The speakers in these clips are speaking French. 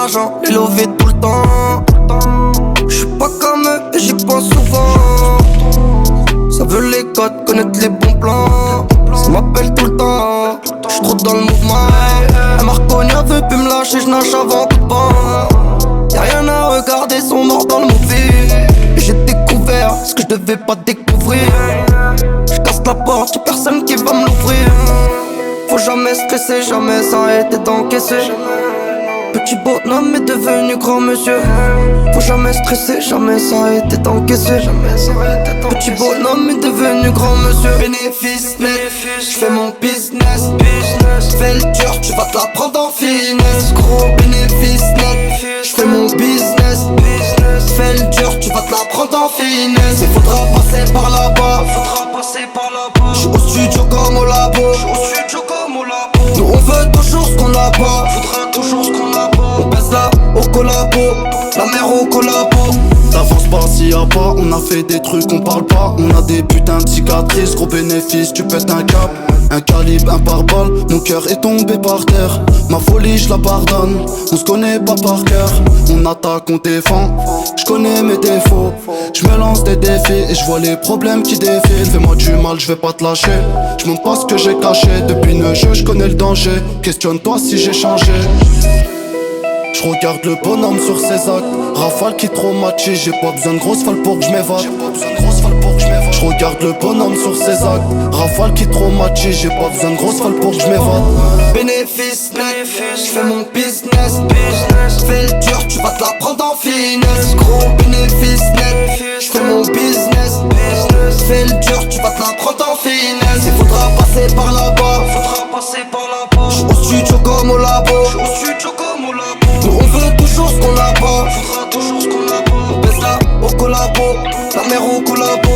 l'argent, les lovés tout le temps. J'suis pas comme eux et j'y pense souvent. Ça veut les codes, connaître les bons plans. Ça m'appelle tout le temps, j'suis trop dans le mouvement. Elle m'a reconnu, elle veut plus me lâcher, j'nage avant coup de pan. Y'a rien à regarder, sont morts dans le movie. Et j'ai découvert ce que je devais pas découvrir. J'casse la porte, y'a personne qui va me l'ouvrir. Faut jamais stresser, jamais s'arrêter d'encaisser. Petit bonhomme est devenu grand monsieur. Faut jamais stresser, jamais s'arrêter d'encaisser. Petit bonhomme est devenu grand monsieur. Bénéfice net, j'fais mon business. Fais le dur, tu vas te la prendre en finesse. Gros bénéfice net, j'fais mon business. Fais le dur, tu vas te la prendre en finesse. Il faudra passer par là-bas. J'suis au studio comme au labo. Nous on veut toujours ce qu'on n'a pas. Faudra toujours ce qu'on n'a pas. On baisse là au collabo, la mer au collabo. T'avances pas s'il y a pas, on a fait des trucs on parle pas. On a des putains de cicatrices, gros bénéfice, tu pètes un cap. Un calibre, un pare-balles, mon cœur est tombé par terre. Ma folie je la pardonne, on se connaît pas par cœur. On attaque, on défend, je connais mes défauts. Je me lance des défis et je vois les problèmes qui défilent. Fais-moi du mal, je vais pas te lâcher. Je montre pas ce que j'ai caché, depuis le jeu je connais le danger. Questionne-toi si j'ai changé. Je regarde le bonhomme sur ses actes. Rafale qui traumatise, j'ai pas besoin de grosse falle pour que je m'évade. Je regarde le bonhomme sur ses actes. Rafale qui traumatise, j'ai pas besoin de grosse falle pour que je m'évade. Bénéfice net, j'fais mon business. Fais le dur, tu vas te la prendre en finesse. Gros bénéfice net, j'fais mon business. Fais le dur, tu vas te la prendre en finesse. Il faudra passer par là-bas. J'suis au studio comme au labo. Nous on veut toujours ce qu'on n'a pas. Faudra toujours ce qu'on n'a pas. On baisse là au collabo, la mer au collabo.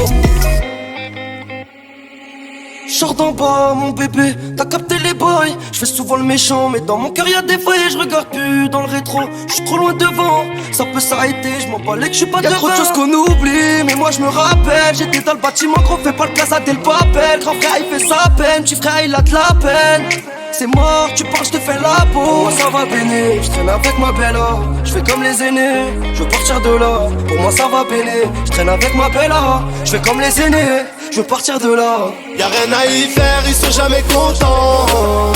J'sors d'en bas mon bébé, t'as capté les boys. J'fais souvent le méchant mais dans mon cœur y'a des failles. Je regarde plus dans le rétro, j'suis trop loin devant. Ça peut s'arrêter, j'm'en bats les que j'suis pas devant. Y'a trop de choses qu'on oublie, mais moi j'me rappelle. J'étais dans le bâtiment, gros fais pas le casa dès le papel. Grand frère il fait sa peine, petit frère il a de la peine. C'est mort, tu parles, je te fais la peau. Pour moi ça va béné, je traîne avec ma bella. Je fais comme les aînés, je veux partir de là. Pour moi ça va béné, je traîne avec ma bella. Je fais comme les aînés, je veux partir de là. Y'a rien à y faire, ils sont jamais contents.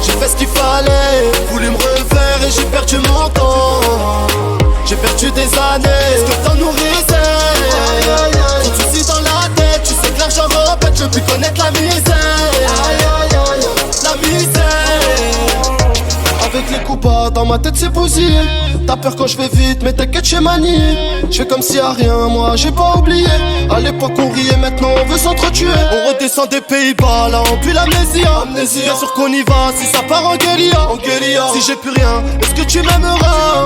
J'ai fait ce qu'il fallait, voulu me refaire et j'ai perdu mon temps. J'ai perdu des années, est-ce que t'en nourrissais? Trop de soucis dans la tête, tu sais que l'argent répète, je veux plus connaître la misère. La misère. Avec les coups bas, dans ma tête c'est bousillé. T'as peur quand je vais vite, mais t'inquiète j'ai manié. Je fais comme s'il y a rien, moi j'ai pas oublié. À l'époque on riait, maintenant on veut s'entretuer. On redescend des Pays-Bas, là on pue l'amnésie. Bien sûr qu'on y va, si ça part en guérilla. Si j'ai plus rien, est-ce que tu m'aimeras?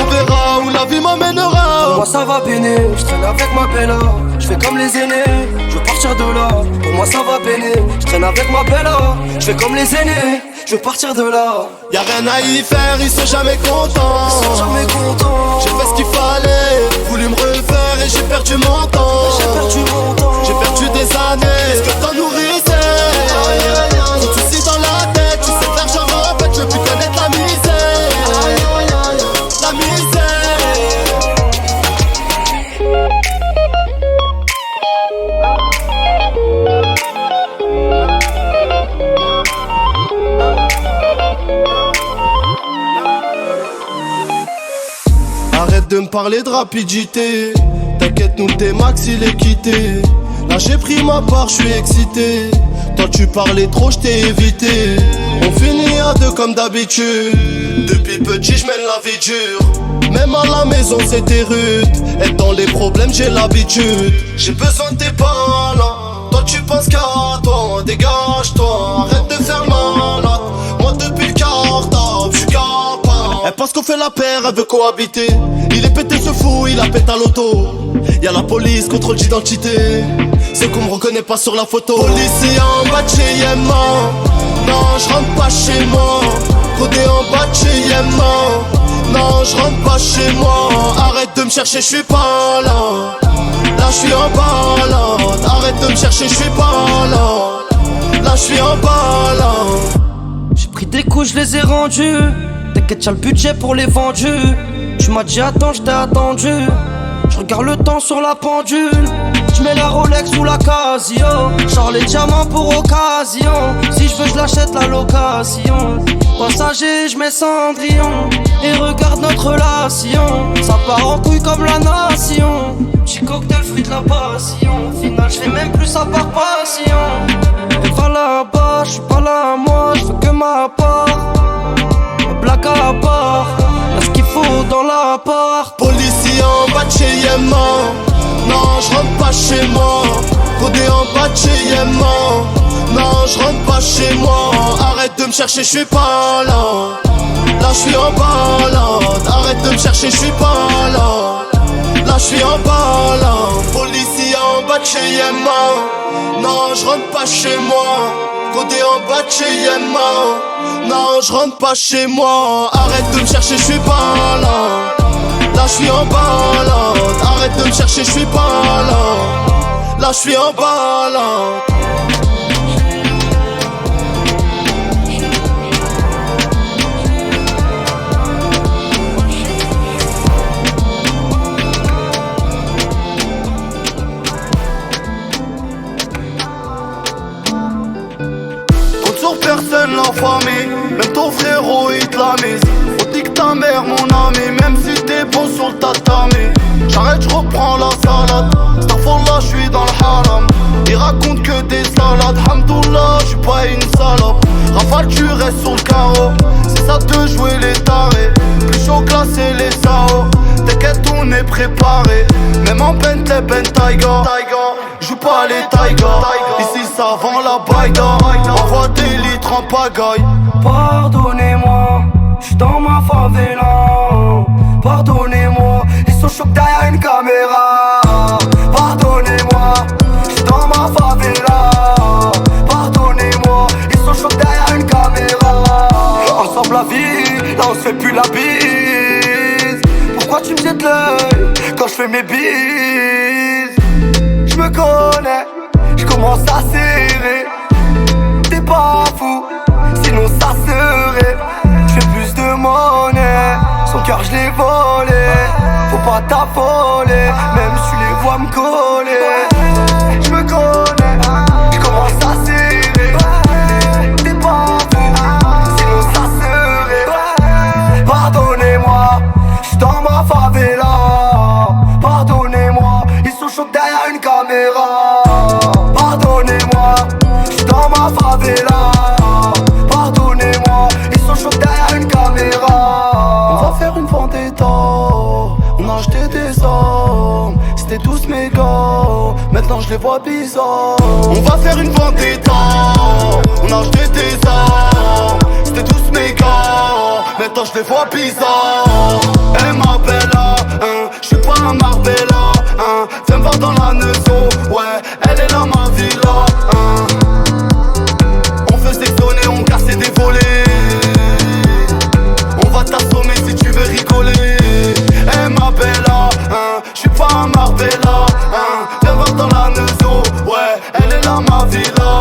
On verra où la vie m'emmènera. Pour moi ça va béné, je traîne avec ma bella. Je fais comme les aînés, je veux partir de là. Pour moi ça va béné, je traîne avec ma bella. Je fais comme les aînés, je veux partir de là. Y'a rien à y faire, ils sont jamais contents. J'ai fait ce qu'il fallait, voulu me refaire et j'ai perdu mon temps. J'ai perdu des années, est-ce que t'en nourrissais? Trop de soucis dans la tête, tu sais que l'argent répète, je veux plus connaître la misère. La misère. Arrête de me parler de rapidité. T'inquiète, nous le T-Max il est quitté. Là j'ai pris ma part, je suis excité. Toi tu parlais trop, je t'ai évité. On finit à deux comme d'habitude. Depuis petit je mène la vie dure. Même à la maison c'était rude. Être dans les problèmes j'ai l'habitude. J'ai besoin de tes balles. Toi tu penses qu'à toi, dégage-toi. Arrête de faire le malade. Moi depuis le cartable, je suis capable. Elle pense qu'on fait la paire, elle veut cohabiter. Il est pété ce fou, il a pété à l'auto. Y'a la police, contrôle d'identité. C'est qu'on me reconnaît pas sur la photo. Policier en bas de chez Yéman. Non, je rentre pas chez moi. Codé en bas de chez Yéman. Non, je rentre pas chez moi. Arrête de me chercher, je suis pas là. Là je suis en balade. Arrête de me chercher, je suis pas là. Là je suis en balade. J'ai pris des coups, je les ai rendus. T'inquiète, y'a le budget pour les vendus. Tu m'as dit attends, je t'ai attendu. Je regarde le temps sur la pendule. Je mets la Rolex sous la Casio. Genre les diamants pour occasion. Si je veux, je l'achète la location. Passager, je mets Cendrillon. Et regarde notre relation. Ça part en couille comme la nation. Petit cocktail, fruit de la passion. Au final, je fais même plus ça par passion. Et va là-bas, je suis pas là moi, je veux que ma part. Blague à part, y'a ce qu'il faut dans l'appart. Policier en bas de chez Yémen. Non, je rentre pas chez moi. Codé en bas de chez Yémen. Non, je rentre pas chez moi. Arrête de me chercher, je suis pas là. Là, je suis en balade. Arrête de me chercher, je suis pas là. Là, je suis en balade. Policier en bas de chez Yémen. Non, je rentre pas chez moi. Codé en bas de chez Yémen. Non, je rentre pas chez moi. Arrête de me chercher, je suis pas là. Là, je suis en balade. Arrête de me chercher, je suis pas là. Là, je suis en balade. Personne la famille, même ton frérot il te la mise. On dit que ta mère mon ami, même si t'es bon sur le tatami. J'arrête, j'reprends la salade. Starfallah, j'suis dans le haram. Il raconte que des salades. Hamdoullah, j'suis pas une salope. Rafale, tu restes sur le carreau. C'est ça de jouer les tarés. Plus chaud classé les sao. T'inquiète, on est préparé. Même en Bentley, Bentayga. Joue pas les Taiga. Ici ça vend la baïda. Envoie des litres en pagaille. Pardonnez-moi, j'suis dans ma favela. Pardonnez-moi, ils sont chocs derrière une caméra. Pardonnez-moi, j'suis dans ma favela. Pardonnez-moi, ils sont chocs derrière une caméra. Ensemble la vie, là on se fait plus la bise. Pourquoi tu me jettes l'œil quand je fais mes bises? Je me connais, je commence à serrer. T'es pas fou, sinon ça serait. J'fais plus de monnaie, son cœur je l'ai volé. Faut pas t'affoler, même si tu les vois me coller. Je me connais, je commence à serrer. T'es pas fou, sinon ça serait. Pardonnez-moi, j'suis dans ma favela. Pardonnez-moi, ils sont chauds derrière une caméra. Pardonnez-moi, j'suis dans ma favela. Pardonnez-moi, ils sont chauds derrière une caméra. On va faire une vendetta. On a acheté des armes. C'était tous mes gars. Maintenant je les vois bizarres. On va faire une vendetta. On a acheté des armes. C'était tous mes gars. Maintenant je les vois bizarres. Elle m'appelle là, j'suis pas un Marbella, viens me voir dans la Neuzo, ouais, elle est là ma villa, On veut sectionner, on cassait des volets. On va t'assommer si tu veux rigoler. Elle m'appelle là, j'suis pas un Marbella, viens me voir dans la Neuzo, ouais, elle est là ma villa,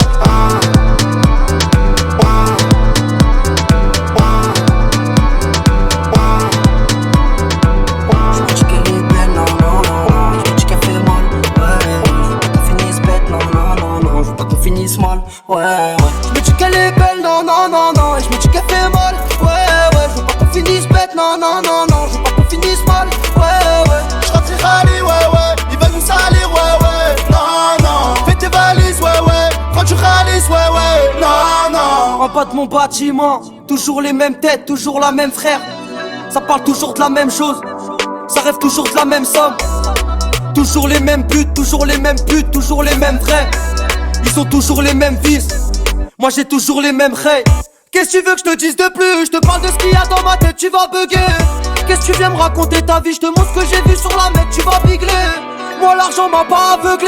Ouais, ouais. Je me dis qu'elle est belle, non, non, non, non. Et je me dis qu'elle fait mal, ouais, ouais. Je veux pas qu'on finisse bête, non, non, non, non. Je veux pas qu'on finisse mal, ouais, ouais. Je rentre rallye, ouais, ouais. Ils veulent nous salir, ouais, ouais. Non, non. Fais tes valises, ouais, ouais. Quand tu réalises, ouais, ouais. Non, non. En bas de mon bâtiment, toujours les mêmes têtes, toujours la même frère. Ça parle toujours de la même chose. Ça rêve toujours de la même somme. Toujours les mêmes buts, toujours les mêmes putes, toujours les mêmes vrais. Ils ont toujours les mêmes vices. Moi j'ai toujours les mêmes règles. Qu'est-ce que tu veux que je te dise de plus? Je te parle de ce qu'il y a dans ma tête, tu vas bugger. Qu'est-ce que tu viens me raconter ta vie? Je te montre ce que j'ai vu sur la mec, tu vas bigler. Moi l'argent m'a pas aveuglé.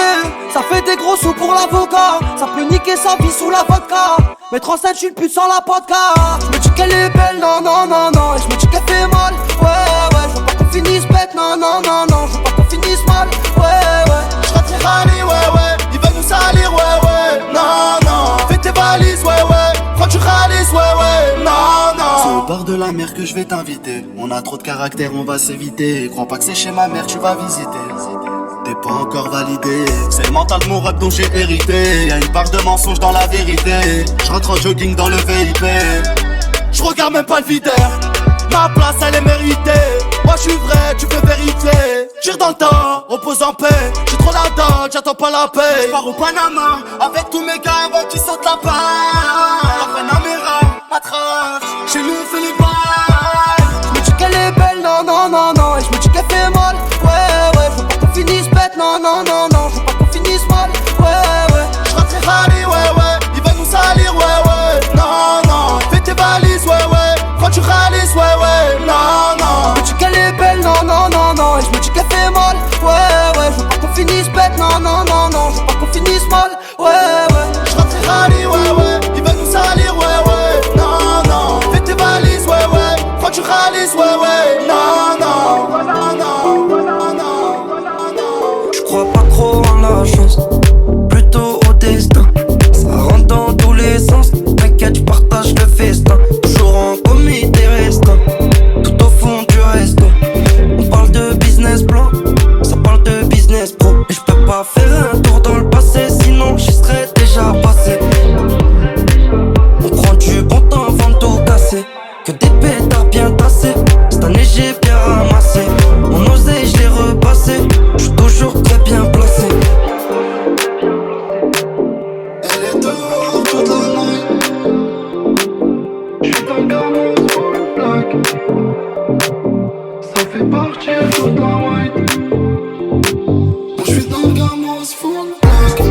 Ça fait des gros sous pour l'avocat. Ça peut niquer sa vie sous la vodka. Mettre en scène, je suis une pute sans la vodka. Je me dis qu'elle est belle, non, non, non, non. Et je me dis qu'elle fait mal, ouais, ouais. Je veux pas qu'on finisse bête, non, non, non, non. Je veux pas qu'on finisse mal, ouais, ouais. Je rentre rallye, ouais, ouais. Ils veulent nous salir, ouais, ouais. Non, non. Fais tes valises, ouais, ouais. Quand tu réalises, ouais, ouais. Non, non. Au bord de la ma mère que je vais t'inviter. On a trop de caractère, on va s'éviter. Crois pas que c'est chez ma mère, tu vas visiter. T'es pas encore validé. C'est le mental de mon rap dont j'ai hérité. Y'a une part de mensonge dans la vérité. Je rentre en jogging dans le VIP. Je regarde même pas le videur. Ma place elle est méritée. Moi je suis vrai, tu peux vérifier. Tire dans le temps, repose en paix. J'ai trop la dent, j'attends pas la paix. J'pars au Panama avec tous mes gars avant qu'ils sautent la barre. La Panamera, ma trace. Chez nous on fait les bails. J'me dis qu'elle est belle, non, non, non, non. Et j'me dis qu'elle fait mal, ouais, ouais. J'veux pas qu'on finisse bête, non, non, non, non. J'veux pas qu'on finisse mal, ouais, ouais. J'rentre et rallye, ouais, ouais. Il va nous salir, ouais, ouais. Non, non. Fais tes valises, ouais, ouais. Quand tu ralises, ouais, ouais. Non, non. J'me dis qu'elle est belle, non, non, non, non. Et j'me dis qu'elle fait mal, ouais, ouais. J'veux pas qu'on finisse bête, non, non, non, non. J'veux pas qu'on finisse mal, ouais, ouais. J'rentre et rallye, ouais, ouais. Il va nous salir, ouais, ouais. Non, non. Fais tes valises, ouais, ouais. Quand tu ralises, ouais, ouais. Non, non. Non, non. Non, non. Je crois pas trop en la chance, plutôt au destin. Ça rentre dans tous les sens. T'inquiète, je partage le festin. Toujours en comité restreint, tout au fond du resto. On parle de business plan, ça parle de business pro. Et je peux pas faire un tour dans le passé, sinon j'y serais déjà passé. On prend du bon temps avant de tout casser. Que des pétards bien tassés. Cette année j'ai bien ramassé. Mon oseille je l'ai repassé. Je suis toujours très bien placé. Elle est dehors toute la nuit. J'suis dans le gamin sur le plaque. Ça fait partir toute la white. J'suis dans le gamin sur le plaque.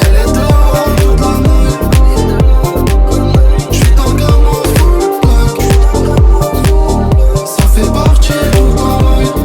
Elle est dehors toute la nuit. J'suis dans le gamin sur le plaque. Ça fait partir toute la white.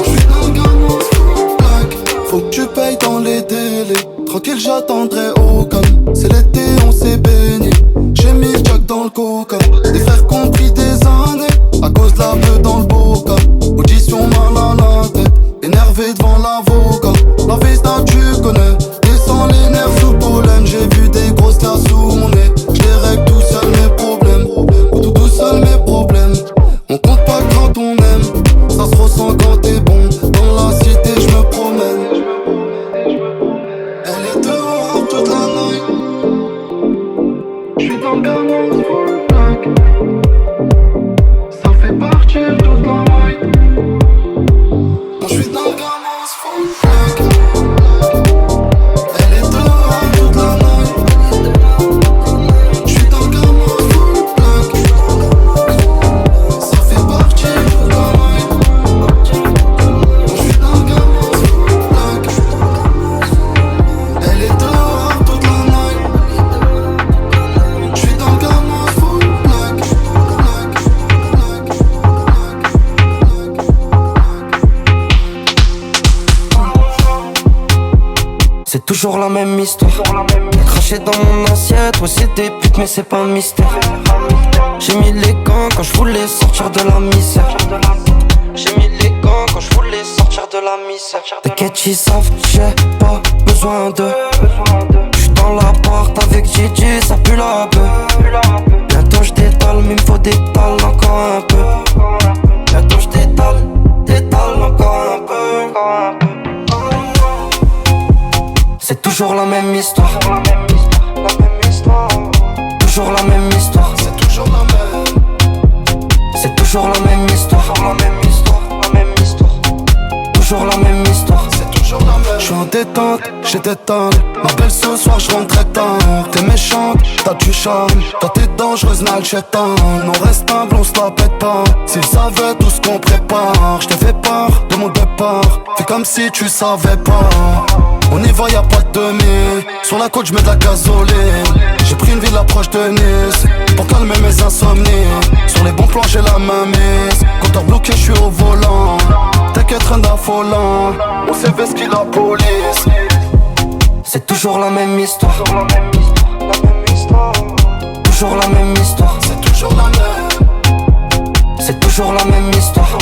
J'suis dans le gamin sur le plaque. Faut que tu payes dans les délais. Tranquille, j'attendrai au calme. C'est l'été, on s'est baigné. J'ai mis le jack dans le coca. Des frères qui ont pris des années à cause de la bleue dans le bocal. Audition mal à la tête, énervé devant l'avocat. La vista, tu connais. Descends les nerfs sous pollen. J'ai vu des grosses gars sous mon nez. J'les règle tout seul mes problèmes. Tout seul mes problèmes. On compte pas quand on aime. Ça se ressent quand t'es bon. Dans la cité, j'me promène. Elle est dehors toute la nuit. J'suis dans le gamin sur le plaque. Ça fait partir toute la white. J'suis dans le gamin sur le plaque. Elle est dehors toute la nuit. J'suis dans le gamin sur le plaque. Ça fait partir toute la white. J'suis dans le gamin sur le plaque. Elle est dehors toute la nuit. J'suis dans le gamin sur le plaque. C'est toujours la même histoire. Craché dans mon assiette, ouais c'est des putes mais c'est pas un mystère. J'ai mis les gants quand je voulais sortir de la misère. J'ai mis les gants quand je voulais sortir de la misère. T'inquiète, ils savent, j'ai pas besoin d'eux. J'suis dans l'appart avec Gigi, ça pue la beuh. Bientôt j'détale, mais m'faut d'étale encore un peu. Bientôt j'détale encore un peu. C'est toujours la même histoire. Toujours la même histoire. C'est toujours la même. C'est toujours la même histoire. Toujours la même histoire. C'est toujours la même. J'suis en détente, j'ai des tentes. Ma belle ce soir j'rentre très tard. T'es méchante, t'as du charme. Toi t'es dangereuse, n'a le chétan. On reste humble, on se la pète pas. S'ils savaient tout ce qu'on prépare. J'te fais part de mon départ. Fais comme si tu savais pas. On y va, y'a pas de demi. Sur la côte j'mets de la gasoline. J'ai pris une ville approche de Nice pour calmer mes insomnies. Sur les bons plans j'ai la main mise. Compteur bloqué, j'suis au volant. T'inquiète, rien d'affolant. On sait ce qu'il la police. C'est toujours la même histoire. Toujours la même histoire. C'est toujours la même. C'est toujours la même histoire.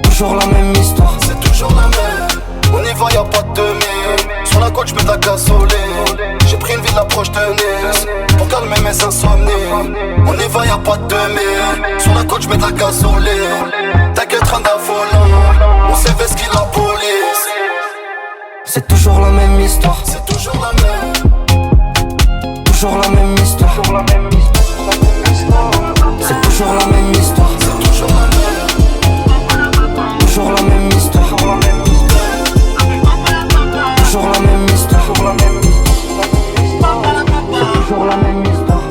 Toujours la même histoire. C'est toujours la même. On y va, y'a pas de demi. Sur la côte, j'mets de la gasoline. J'ai j'ai pris une ville approche de Nice pour calmer mes insomnies. On y va, y'a pas de demi. Sur la côte, j'mets de la gasoline. T'inquiète, train d'affolant. On sait ce qu'il la police. C'est toujours la même histoire. C'est toujours la même. Toujours la même histoire. C'est toujours la même histoire. C'est toujours la même. Toujours la même histoire. Toujours la même histoire. Toujours la même histoire.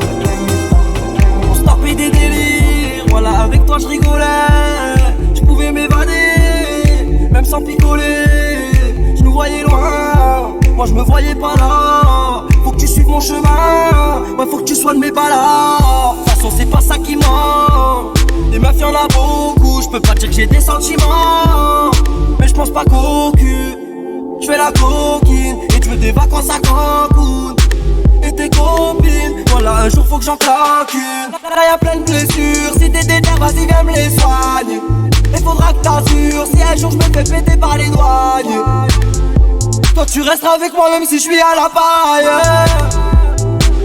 On se tapait des délires. Voilà, avec toi je rigolais. Je pouvais m'évader, même sans picoler. Je nous voyais loin, moi je me voyais pas là. Faut que tu suives mon chemin, ouais faut que tu sois de mes balas. De toute façon c'est pas ça qui ment. Des meufs y'en a beaucoup, je peux pas dire que j'ai des sentiments. Mais je pense pas qu'au cul, je fais la coquine. Et tu veux des vacances à Cancun. Et tes copines, voilà un jour faut que j'en claque une. Là y'a plein de blessures, si t'es déter vas-y viens me les soigner. Et faudra que t'assures, si un jour je me fais péter par les douaniers. Toi tu resteras avec moi même si je suis à la paille.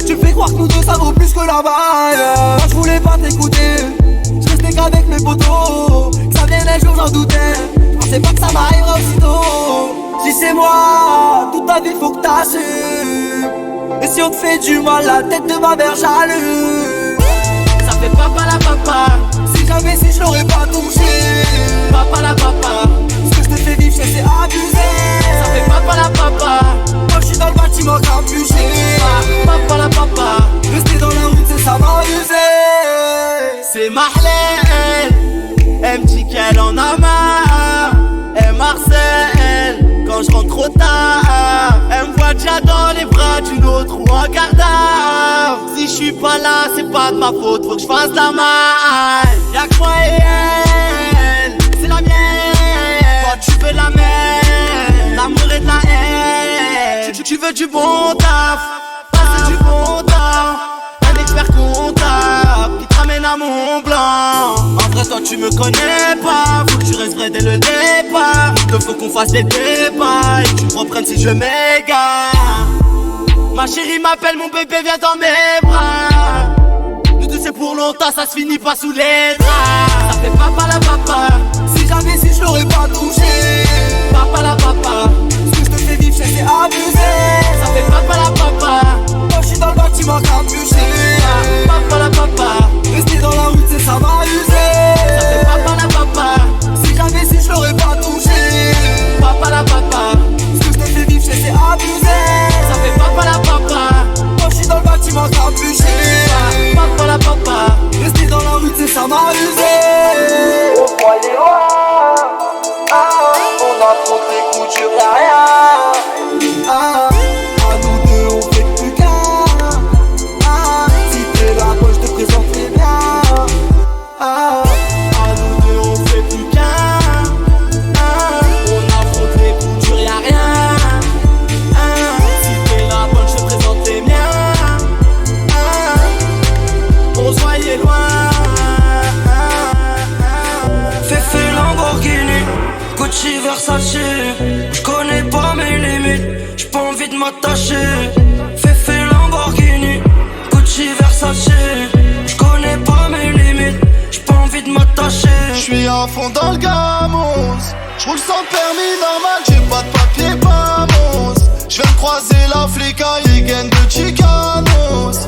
Tu me fais croire que nous deux ça vaut plus que la baille. Moi je voulais pas t'écouter, je restais qu'avec mes potos. Que ça vienne un jour j'en doutais, je pensais pas que ça m'arrivera aussitôt. Si c'est moi, toute ta vie faut que t'assumes. Et si on te fait du mal, la tête de ma mère j'allume. Ça fait papa la papa, si jamais si je l'aurais pas touché. Papa la papa, ce que je te fais vivre c'est abusé. Ça fait papa la papa, moi je suis dans le bâtiment capuché. Papa la papa, rester dans la route c'est ça m'amuser. C'est Marlène, elle me dit qu'elle en a marre. Et Marcel, quand je rentre trop tard, elle me voit déjà dans les bras d'une autre ou en garde à vue. Si je suis pas là, c'est pas de ma faute, faut que je fasse la maille. Y'a que moi et elle, c'est la mienne. Toi tu veux la mienne, l'amour et de la haine. Tu veux du bon taf, c'est du bon taf. Un expert comptable qui te ramène à Mont Blanc. En vrai toi tu me connais pas, faut que tu restes vrai dès le départ. Il faut qu'on fasse les débats et que tu me reprennes si je m'égare. Ma chérie m'appelle, mon bébé viens dans mes bras. Nous deux c'est pour longtemps, ça se finit pas sous les draps. Ça fait papa la papa, si jamais si je l'aurais pas touché. Papa la papa, ce que je te fais vivre c'est abusé. Ça fait papa la papa, moi je suis dans le bâtiment capuché. Papa la papa, rester dans la route c'est ça m'amuser. Ça fait papa la papa, si jamais si je l'aurais pas touché. Papa la papa, ce que je te fais vivre c'est abusé. Ça fait papa la papa, moi je suis dans le bâtiment capuché. Papa la papa, rester dans la route c'est ça m'amuser. On voyait loin, on a trop de coups de y'a rien. À nous deux on fait plus qu'un. Si t'es là moi je te présente les biens. À nous deux on fait plus qu'un. On affronte les coups durs y'a rien. Si t'es là moi je te présente les miens. On se voyait loin. Fefe Lamborghini, Gucci Versace. J'connais pas mes limites, j'suis pas envie de m'attacher. Fefe Lamborghini, Gucci Versace. J'connais pas mes limites, j'suis pas envie de m'attacher. J'suis à fond dans le gamos, j'roule sans permis normal, j'ai pas de papier vamos. J'viens de croiser la flica, Yegen de Chicanos.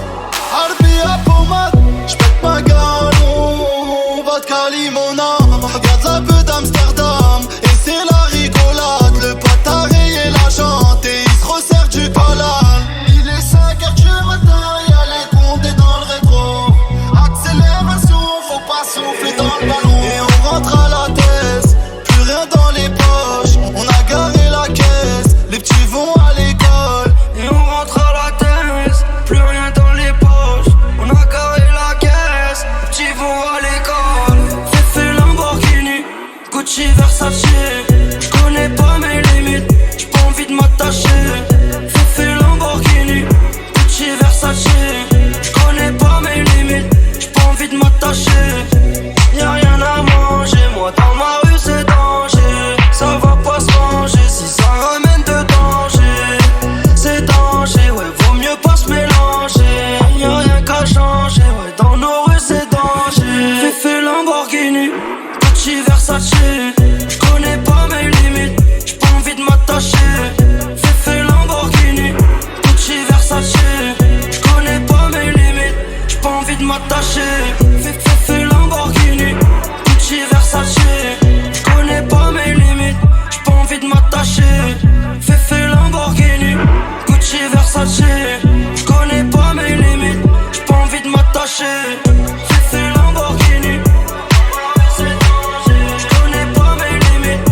Harbi à pommade, j'pète ma galon. Vodka limona, regarde la peu d'Amsterdam. Et c'est la rigolade, le pote a rayé la jante et il se resserre du collal. Il est 5h du matin, y'a les condés dans le rétro. Accélération, faut pas souffler dans le ballon. Et on rentre à la tête, plus rien dans les poches. On a garé la caisse, les petits vont à l'école. Et on rentre à la tête, plus rien dans les poches. On a carré la caisse, les petits m'attacher. Fais Lamborghini, Gucci, Versace. J'connais pas mes limites, j'ai pas envie de m'attacher. Fais Lamborghini, Gucci, Versace. J'connais pas mes limites, j'ai pas envie de m'attacher. Fais Lamborghini, j'connais pas mes limites,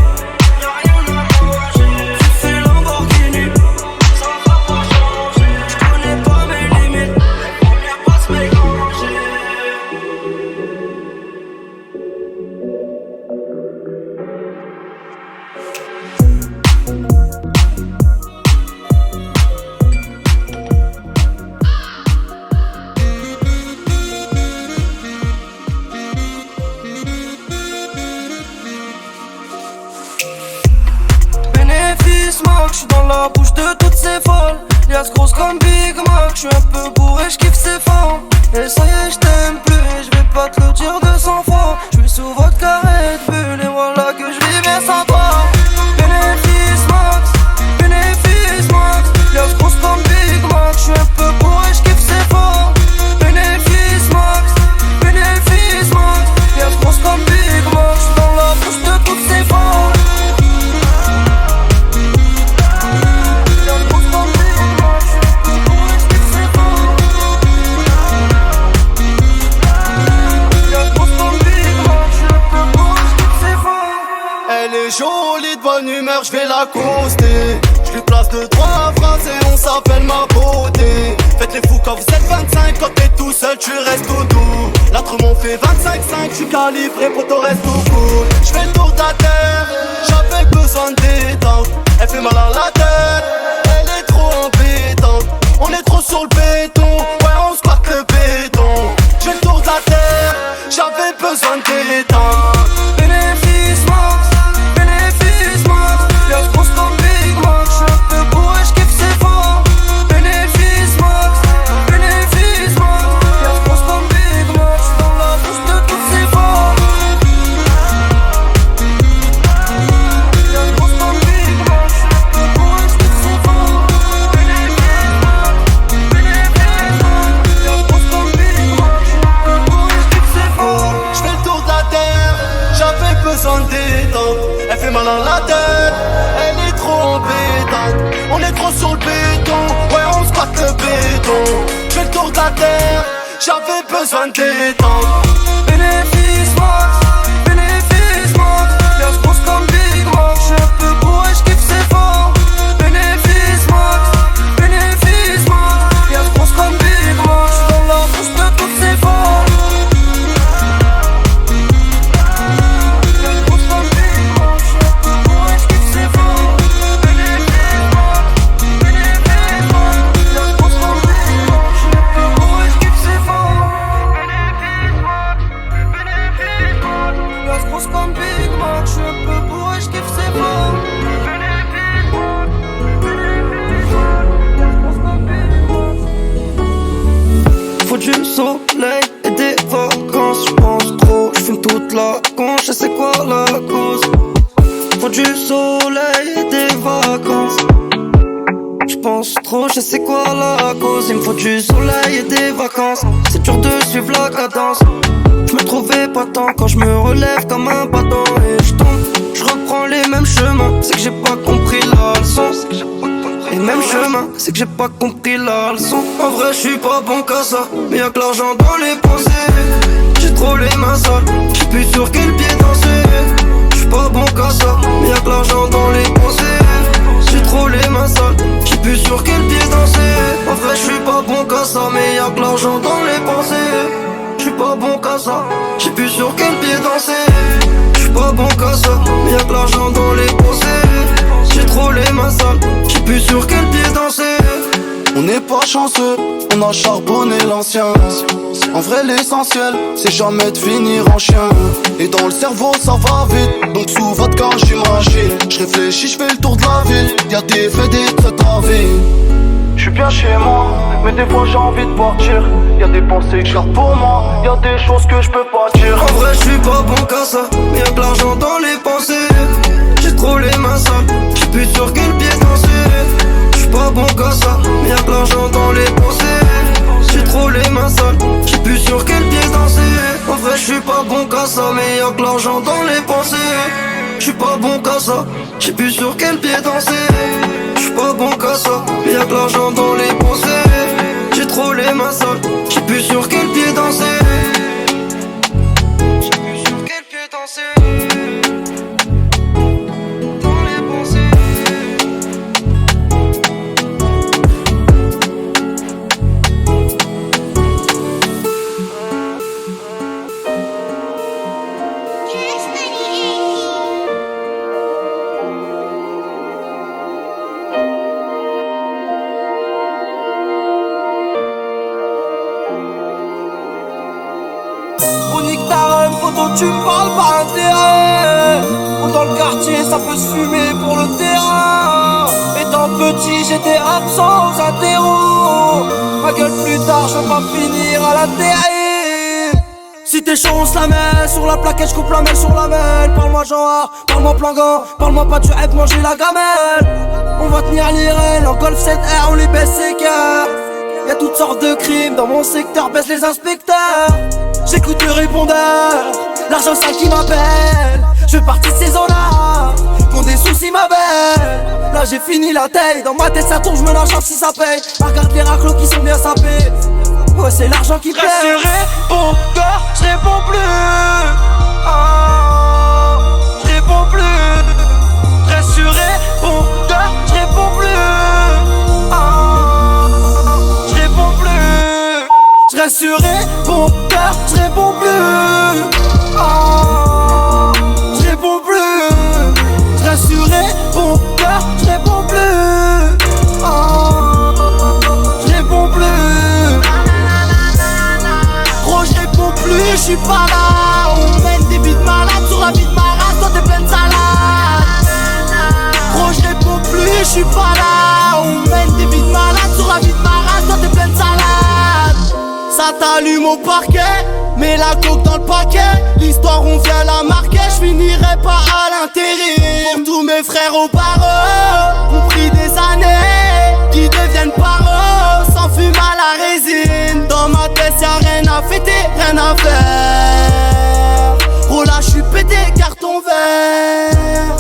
y'a rien à manger. Fais Lamborghini, ça va pas changer. J'connais pas mes limites, on vient pas se mélanger. Bénéfice Mac, j'suis dans la bouche de toutes ces folles. Lias grosse comme Big Mac, j'suis un peu bourré, j'kiffe ses formes. Et ça y est, j't'aime plus, et j'vais pas te le dire 200 fois. J'suis sous votre carré de bulle, et voilà que j'vivais sans toi. Bénéfice Max, Lias grosse comme Big Mac, j'suis un peu bourré, j'kiffe ses formes. Bénéfice Max, Lias grosse comme Big Mac, j'suis dans la bouche de toutes ces folles. Elle est jolie de bonne humeur, je vais l'accoster. Je lui place 2-3 phrases et on s'appelle ma beauté. Faites les fous quand vous êtes 25, quand t'es tout seul tu restes tout doux. L'autre fait 25-5, je suis calibré pour ton reste au cool. Je fais le tour de la terre, j'avais besoin de détente. Elle fait mal à la tête, elle est trop embêtante. On est trop sur le béton, ouais on squatte le béton. Je fais le tour de la terre, j'avais besoin de détente. Bénéfice Max, Lias grosse comme Big Mac, j'suis un peu bourré, j'kiffe ses formes. Bénéfice Max, Lias grosse comme Big Mac, j'suis dans la bouche de toutes ses formes. Lias grosse comme Big Mac, j'suis un peu bourré, j'kiffe ses formes. Bénéfice Max, Lias grosse comme Big Mac, j'suis un peu bourré, j'kiffe ses formes. J'fais le tour de la terre, j'avais besoin de détente. Elle fait mal à la tête, elle est trop embêtante. On est trop sur le béton, ouais on squatte le béton. J'fais le tour de la terre, j'avais besoin de détente. Bénéfice Max, Lias grosse comme Big Mac, j'suis un peu bourré, j'kiffe ses formes. Bénéfice Max, Lias grosse comme Big Mac, j'suis dans la bouche de toutes ses formes. Lias grosse comme Big Mac, j'suis un peu bourré, j'kiffe ses formes. Bénéfice Max, Lias grosse comme Big Mac, j'suis un peu bourré, j'kiffe ses formes. Lias grosse comme Big Mac, j'suis un peu bourré, j'kiffe ses formes. Faut du soleil et des vacances, j'pense trop, j'fume toute la conche, et c'est quoi la cause? Faut du soleil et des vacances, j'pense trop, je sais quoi la cause. Il me faut du soleil et des vacances, c'est dur de suivre la cadence. Je me trouvais pas tant quand je me relève comme un bâton et je tombe, je reprends les mêmes chemins. C'est que j'ai pas compris la leçon. Les mêmes chemins, c'est que j'ai pas compris la leçon. En vrai, je suis pas bon qu'à ça, mais y'a que l'argent dans les pensées. J'ai trop les mains sales, j'sais plus sur quel pied danser. J'suis pas bon qu'à ça, mais y'a que l'argent dans les pensées. J'ai trop les mains sales, j'sais plus sur quel pied danser. En vrai, je suis pas bon qu'à ça, mais y'a que l'argent dans les pensées. J'suis pas bon qu'à ça, j'sais plus sur quel pied danser. J'suis pas bon qu'à ça, mais y'a que l'argent dans les pensées. J'ai trop les mains sales, j'sais plus sur quel pied danser. On n'est pas chanceux, on a charbonné l'ancien. En vrai l'essentiel, c'est jamais de finir en chien. Et dans le cerveau ça va vite, donc sous vodka j'imagine. J'réfléchis, j'fais le tour de la ville, y'a des faits, des traits à vie. J'suis bien chez moi, mais des fois j'ai envie de partir. Y'a des pensées que je garde pour moi, y'a des choses que je peux pas dire. En vrai j'suis pas bon qu'à ça, mais y'a de l'argent dans les pensées. J'ai trop les mains sales, j'sais plus sur quel pied danser. J'suis pas bon qu'à ça, mais y'a de l'argent dans les pensées. J'ai trop les mains sales, j'sais plus sur quel pied J'suis pas bon qu'à ça, mais y'a que l'argent dans les pensées. J'suis pas bon qu'à ça, j'sais plus sur quel pied danser. J'suis pas bon qu'à ça, mais y'a que l'argent dans les pensées. J'ai trop les mains sales, j'sais plus sur quel pied danser. J'sais plus sur quel pied danser. Dans les pensées. Tu me parles par intérêt. Dans le quartier ça peut se fumer pour le terrain. Étant petit j'étais absent aux interros. Ma gueule plus tard je veux pas finir à la terre. Si t'es chaud on se la met. Sur la plaquette je coupe la mêle sur la mêle. Parle-moi Jean-Art, parle-moi Plangan. Parle-moi pas du rêve, manger la gamelle. On va tenir l'IRL en Golf 7R, on les baisse ses cœurs. Y'a toutes sortes de crimes dans mon secteur, baisse les inspecteurs. J'écoute le répondeur, l'argent sale qui m'appelle. Je fais partie de ces gens-là qu'ont des soucis ma belle. Là j'ai fini la taille, dans ma tête ça tourne, je me lâche si ça paye. Regarde les raclos qui sont bien sapés. Ouais c'est l'argent qui paye. Reste répondeur, je réponds plus. Je réponds plus. Reste répondeur, je réponds plus. Je réponds plus. Je reste sur répondeur, je réponds plus. Je réponds plus. Je reste sur répondeur, je réponds plus. Je réponds plus. Gros je réponds plus, je suis pas là. On mène des vies de malade sur la vie de ma race, toi t'es pleine de salade. Gros je réponds plus, je suis pas là. On mène des vies de malade sur la vie de ma race, toi t'es pleine de salade. Ça t'allume au parquet, mets la coke dans le paquet. L'histoire on vient la marquer, je finirai pas à l'intérêt. Pour tous mes frères au barreau, ont pris des années, qui deviennent paros, sans fume à la résine. Dans ma tête y'a rien à fêter, rien à faire. Oh là j'suis pété, carton vert.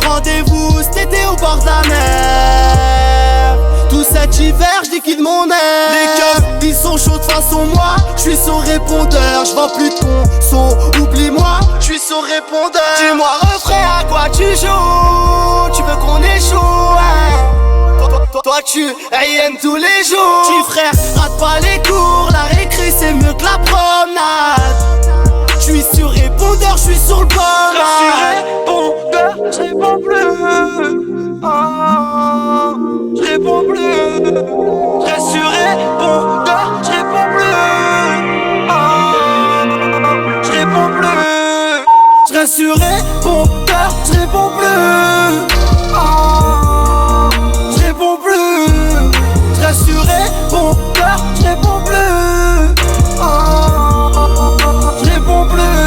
Rendez-vous cet été au bord de la mer. Tout cet hiver j'liquide mon air. Les keufs ils sont chauds de façon moi. J'suis son répondeur, j'vends plus de son. Oublie-moi, j'suis son répondeur. Dis-moi refrain à quoi tu joues. Tu veux qu'on échoue hein? Toi tu rien tous les jours. Petit frère, rate pas les cours. La récré c'est mieux que la promenade. J'suis sur répondeur, j'suis sur le bord. Reste répondeur, je réponds plus. Je réponds plus. Reste sur répondeur, je réponds plus. Je réponds plus. Je reste sur répondeur, je réponds plus. Je réponds plus. Je reste sur répondeur, je réponds plus. Je réponds plus.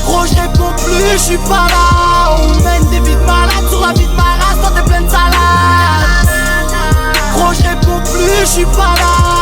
Gros je réponds plus, je suis pas là. On mène des vies de malade sur la vie de ma race, toi t'es pleine de salade. Gros je réponds plus, je suis pas là.